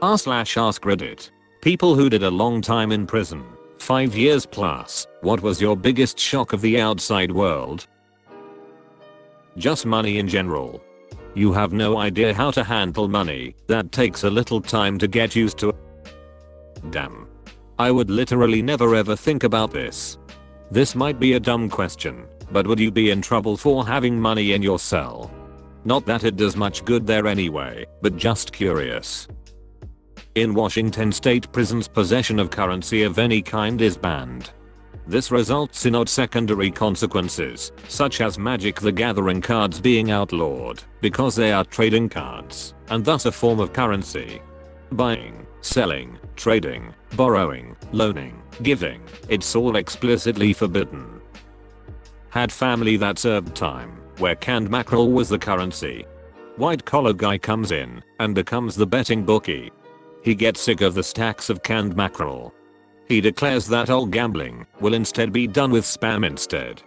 r/AskReddit. People who did a long time in prison. 5 years plus. What was your biggest shock of the outside world? Just money in general. You have no idea how to handle money. That takes a little time to get used to. Damn. I would literally never ever think about this. This might be a dumb question, but would you be in trouble for having money in your cell? Not that it does much good there anyway, but just curious. In Washington state prisons, possession of currency of any kind is banned. This results in odd secondary consequences, such as Magic the Gathering cards being outlawed because they are trading cards and thus a form of currency. Buying, selling, trading, borrowing, loaning, giving, it's all explicitly forbidden. Had family that served time where canned mackerel was the currency. White collar guy comes in and becomes the betting bookie. He gets sick of the stacks of canned mackerel. He declares that all gambling will instead be done with spam instead.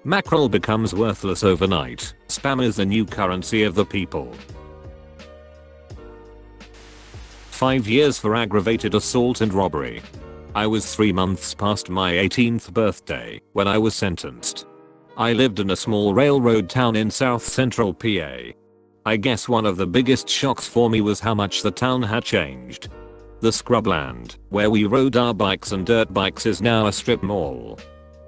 Mackerel becomes worthless overnight. Spam is the new currency of the people. 5 years for aggravated assault and robbery. I was 3 months past my 18th birthday when I was sentenced. I lived in a small railroad town in south central PA. I guess one of the biggest shocks for me was how much the town had changed. The scrubland, where we rode our bikes and dirt bikes, is now a strip mall.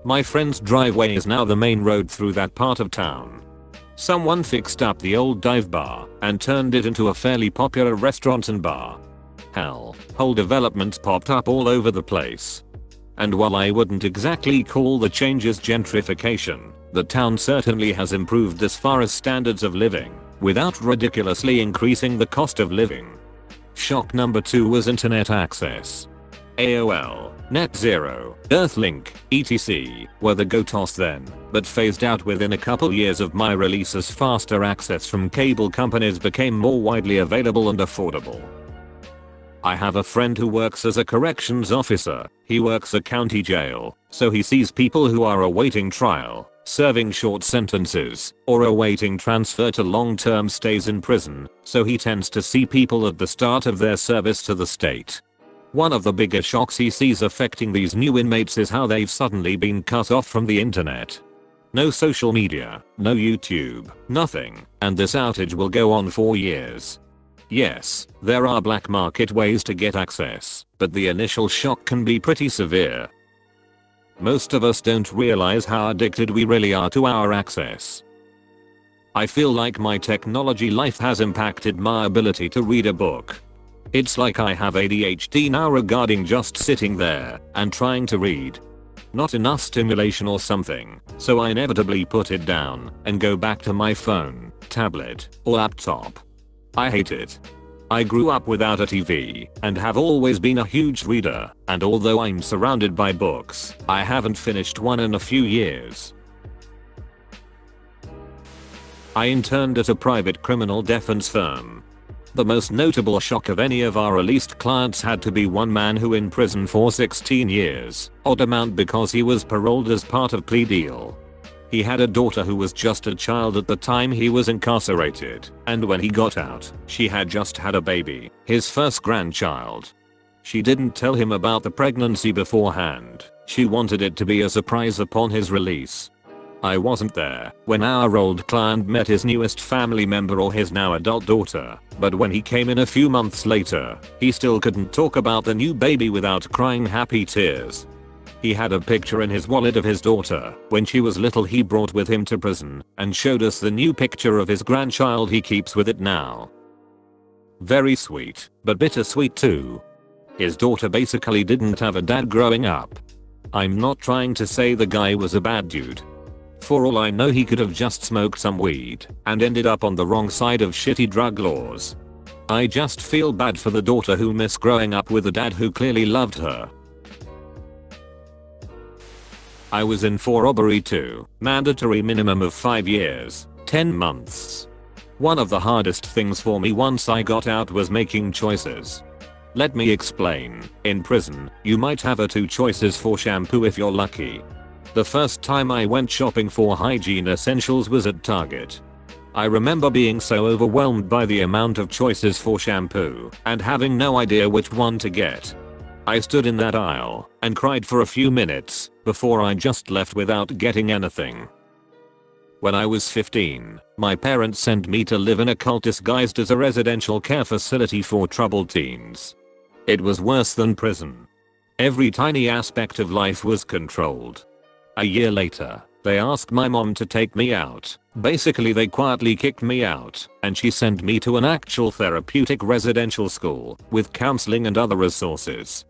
My friend's driveway is now the main road through that part of town. Someone fixed up the old dive bar and turned it into a fairly popular restaurant and bar. Hell, whole developments popped up all over the place. And while I wouldn't exactly call the changes gentrification, the town certainly has improved as far as standards of living, without ridiculously increasing the cost of living. Shock number 2 was internet access. AOL, NetZero, Earthlink, etc. were the go-tos then, but phased out within a couple years of my release as faster access from cable companies became more widely available and affordable. I have a friend who works as a corrections officer. He works a county jail, so he sees people who are awaiting trial, serving short sentences, or awaiting transfer to long-term stays in prison, so he tends to see people at the start of their service to the state. One of the bigger shocks he sees affecting these new inmates is how they've suddenly been cut off from the internet. No social media, no YouTube, nothing, and this outage will go on for years. Yes, there are black market ways to get access, but the initial shock can be pretty severe. Most of us don't realize how addicted we really are to our access. I feel like my technology life has impacted my ability to read a book. It's like I have ADHD now regarding just sitting there and trying to read. Not enough stimulation or something, so I inevitably put it down and go back to my phone, tablet, or laptop. I hate it. I grew up without a TV and have always been a huge reader, and although I'm surrounded by books, I haven't finished one in a few years. I interned at a private criminal defense firm. The most notable shock of any of our released clients had to be one man who in prison for 16 years, odd amount because he was paroled as part of plea deal. He had a daughter who was just a child at the time he was incarcerated, and when he got out, she had just had a baby, his first grandchild. She didn't tell him about the pregnancy beforehand. She wanted it to be a surprise upon his release. I wasn't there when our old client met his newest family member or his now adult daughter, but when he came in a few months later, he still couldn't talk about the new baby without crying happy tears. He had a picture in his wallet of his daughter when she was little he brought with him to prison and showed us the new picture of his grandchild he keeps with it now. Very sweet, but bittersweet too. His daughter basically didn't have a dad growing up. I'm not trying to say the guy was a bad dude. For all I know he could have just smoked some weed and ended up on the wrong side of shitty drug laws. I just feel bad for the daughter who missed growing up with a dad who clearly loved her. I was in for robbery too, mandatory minimum of 5 years, 10 months. One of the hardest things for me once I got out was making choices. Let me explain. In prison, you might have 2 choices for shampoo if you're lucky. The first time I went shopping for hygiene essentials was at Target. I remember being so overwhelmed by the amount of choices for shampoo and having no idea which one to get. I stood in that aisle and cried for a few minutes before I just left without getting anything. When I was 15, my parents sent me to live in a cult disguised as a residential care facility for troubled teens. It was worse than prison. Every tiny aspect of life was controlled. A year later, they asked my mom to take me out. Basically, they quietly kicked me out and she sent me to an actual therapeutic residential school with counseling and other resources.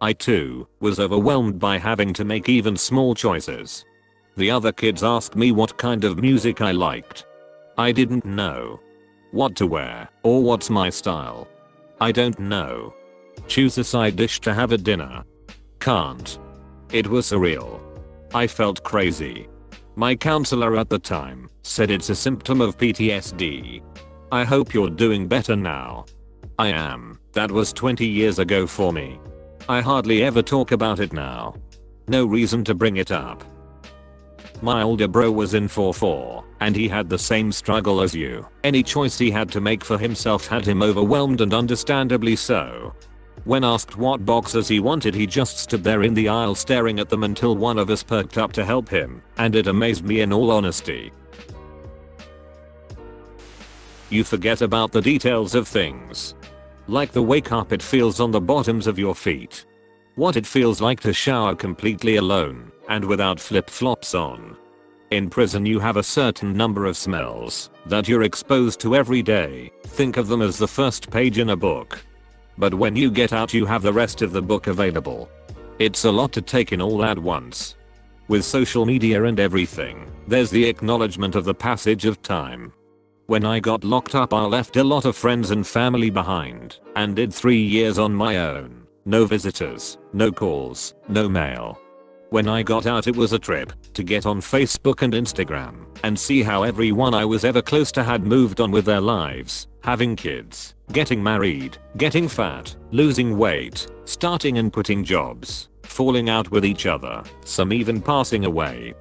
I too was overwhelmed by having to make even small choices. The other kids asked me what kind of music I liked. I didn't know. What to wear or what's my style. I don't know. Choose a side dish to have at dinner. Can't. It was surreal. I felt crazy. My counselor at the time said it's a symptom of PTSD. I hope you're doing better now. I am. That was 20 years ago for me. I hardly ever talk about it now. No reason to bring it up. My older bro was in 4-4 and he had the same struggle as you. Any choice he had to make for himself had him overwhelmed, and understandably so. When asked what boxers he wanted, he just stood there in the aisle staring at them until one of us perked up to help him, and it amazed me in all honesty. You forget about the details of things. Like the way carpet feels on the bottoms of your feet. What it feels like to shower completely alone and without flip-flops on. In prison you have a certain number of smells that you're exposed to every day. Think of them as the first page in a book. But when you get out you have the rest of the book available. It's a lot to take in all at once. With social media and everything, there's the acknowledgement of the passage of time. When I got locked up I left a lot of friends and family behind and did 3 years on my own. No visitors, no calls, no mail. When I got out it was a trip to get on Facebook and Instagram and see how everyone I was ever close to had moved on with their lives, having kids, getting married, getting fat, losing weight, starting and quitting jobs, falling out with each other, some even passing away.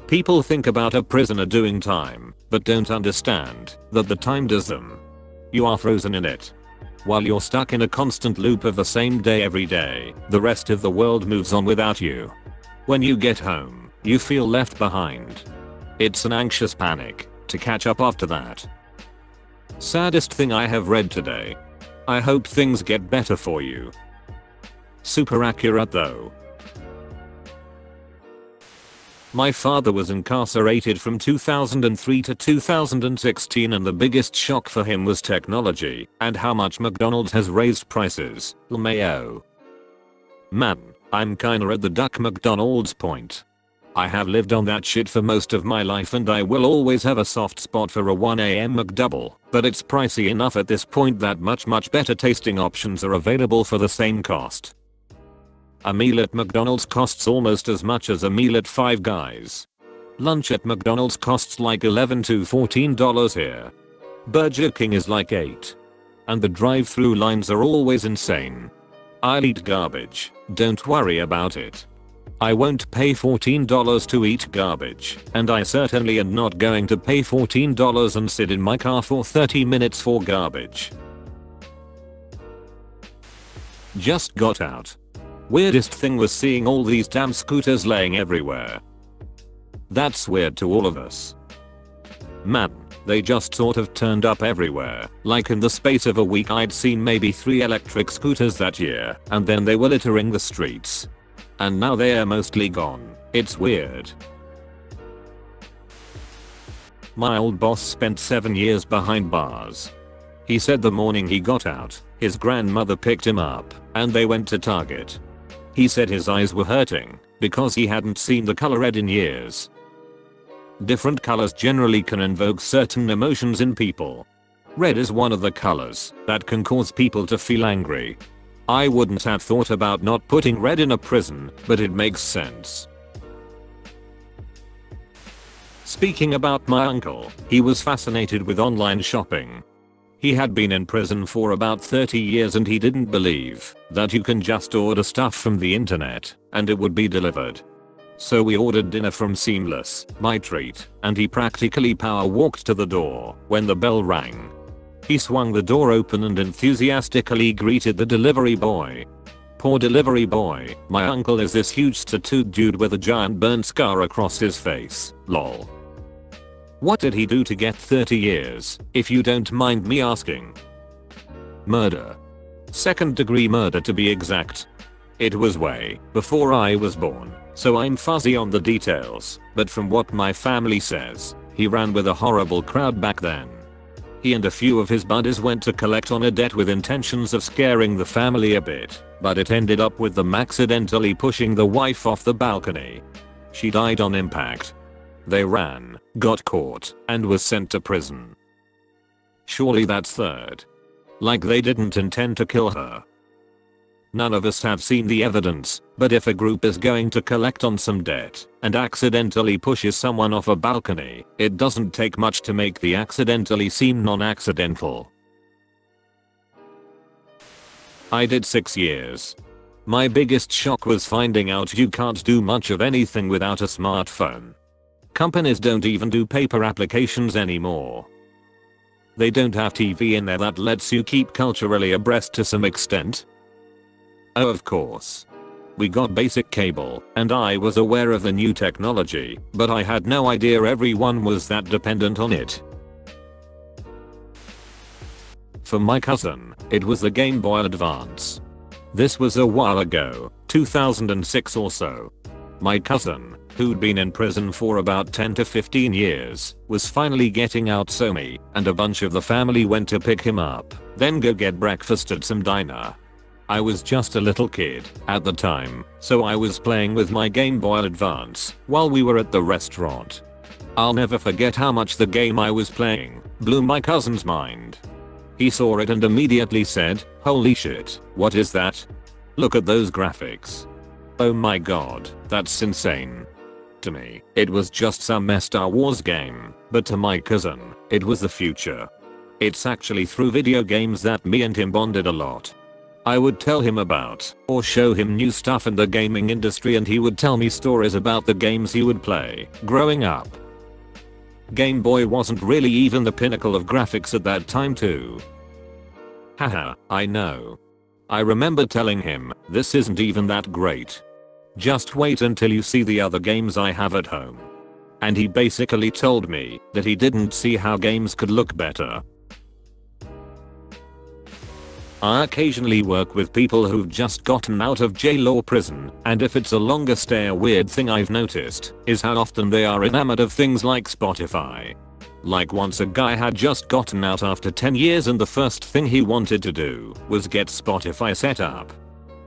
People think about a prisoner doing time, but don't understand that the time does them. You are frozen in it. While you're stuck in a constant loop of the same day every day, the rest of the world moves on without you. When you get home, you feel left behind. It's an anxious panic to catch up after that. Saddest thing I have read today. I hope things get better for you. Super accurate though. My father was incarcerated from 2003 to 2016 and the biggest shock for him was technology and how much McDonald's has raised prices. LMAO. Man, I'm kinda at the duck McDonald's point. I have lived on that shit for most of my life and I will always have a soft spot for a 1 AM McDouble, but it's pricey enough at this point that much better tasting options are available for the same cost. A meal at McDonald's costs almost as much as a meal at Five Guys. Lunch at McDonald's costs like $11 to $14 here. Burger King is like $8. And the drive-through lines are always insane. I'll eat garbage, don't worry about it. I won't pay $14 to eat garbage, and I certainly am not going to pay $14 and sit in my car for 30 minutes for garbage. Just got out. Weirdest thing was seeing all these damn scooters laying everywhere. That's weird to all of us. Man, they just sort of turned up everywhere. Like in the space of a week I'd seen maybe 3 electric scooters that year, and then they were littering the streets. And now they are mostly gone. It's weird. My old boss spent 7 years behind bars. He said the morning he got out, his grandmother picked him up, and they went to Target. He said his eyes were hurting because he hadn't seen the color red in years. Different colors generally can invoke certain emotions in people. Red is one of the colors that can cause people to feel angry. I wouldn't have thought about not putting red in a prison, but it makes sense. Speaking about my uncle, he was fascinated with online shopping. He had been in prison for about 30 years and he didn't believe that you can just order stuff from the internet and it would be delivered. So we ordered dinner from Seamless, my treat, and he practically power walked to the door when the bell rang. He swung the door open and enthusiastically greeted the delivery boy. Poor delivery boy, my uncle is this huge tattooed dude with a giant burn scar across his face, lol. What did he do to get 30 years, if you don't mind me asking? Murder. Second-degree murder to be exact. It was way before I was born, so I'm fuzzy on the details, but from what my family says, he ran with a horrible crowd back then. He and a few of his buddies went to collect on a debt with intentions of scaring the family a bit, but it ended up with them accidentally pushing the wife off the balcony. She died on impact. They ran, got caught, and was sent to prison. Surely that's third. Like they didn't intend to kill her. None of us have seen the evidence, but if a group is going to collect on some debt and accidentally pushes someone off a balcony, it doesn't take much to make the accidentally seem non-accidental. I did 6 years. My biggest shock was finding out you can't do much of anything without a smartphone. Companies don't even do paper applications anymore. They don't have TV in there that lets you keep culturally abreast to some extent. Oh, of course. We got basic cable, and I was aware of the new technology, but I had no idea everyone was that dependent on it. For my cousin, it was the Game Boy Advance. This was a while ago, 2006 or so. My cousin, who'd been in prison for about 10 to 15 years, was finally getting out, so me and a bunch of the family went to pick him up, then go get breakfast at some diner. I was just a little kid at the time, so I was playing with my Game Boy Advance while we were at the restaurant. I'll never forget how much the game I was playing blew my cousin's mind. He saw it and immediately said, "Holy shit, what is that? Look at those graphics. Oh my god, that's insane." To me, it was just some Star Wars game, but to my cousin, it was the future. It's actually through video games that me and him bonded a lot. I would tell him about or show him new stuff in the gaming industry and he would tell me stories about the games he would play growing up. Game Boy wasn't really even the pinnacle of graphics at that time too. Haha, I know. I remember telling him, this isn't even that great. Just wait until you see the other games I have at home. And he basically told me that he didn't see how games could look better. I occasionally work with people who've just gotten out of jail or prison, and if it's a longer stay, a weird thing I've noticed is how often they are enamored of things like Spotify. Like once a guy had just gotten out after 10 years and the first thing he wanted to do was get Spotify set up.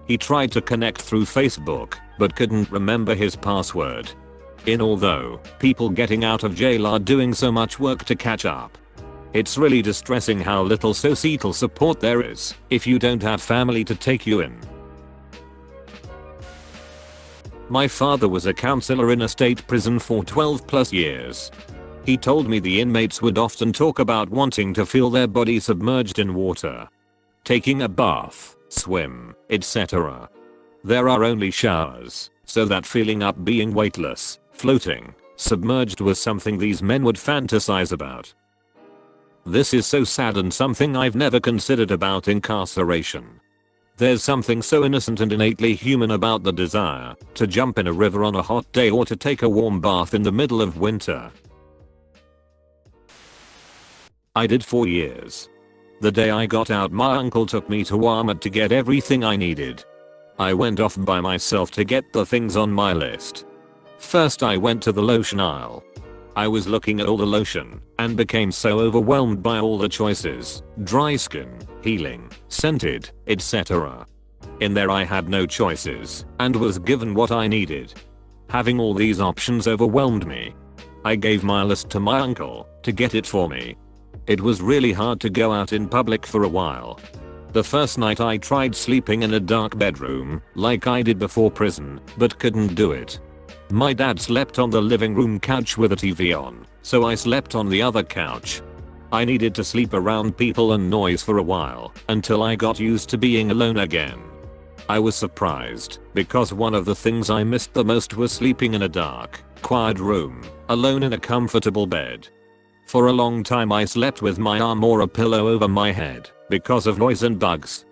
He tried to connect through Facebook, but couldn't remember his password. Although people getting out of jail are doing so much work to catch up. It's really distressing how little societal support there is if you don't have family to take you in. My father was a counselor in a state prison for 12 plus years. He told me the inmates would often talk about wanting to feel their body submerged in water. Taking a bath, swim, etc. There are only showers, so that feeling up being weightless, floating, submerged was something these men would fantasize about. This is so sad and something I've never considered about incarceration. There's something so innocent and innately human about the desire to jump in a river on a hot day or to take a warm bath in the middle of winter. I did 4 years. The day I got out, my uncle took me to Walmart to get everything I needed. I went off by myself to get the things on my list. First I went to the lotion aisle. I was looking at all the lotion and became so overwhelmed by all the choices: dry skin, healing, scented, etc. In there I had no choices and was given what I needed. Having all these options overwhelmed me. I gave my list to my uncle to get it for me. It was really hard to go out in public for a while. The first night I tried sleeping in a dark bedroom like I did before prison, but couldn't do it. My dad slept on the living room couch with a TV on, so I slept on the other couch. I needed to sleep around people and noise for a while until I got used to being alone again. I was surprised because one of the things I missed the most was sleeping in a dark, quiet room, alone in a comfortable bed. For a long time I slept with my arm or a pillow over my head because of noise and bugs.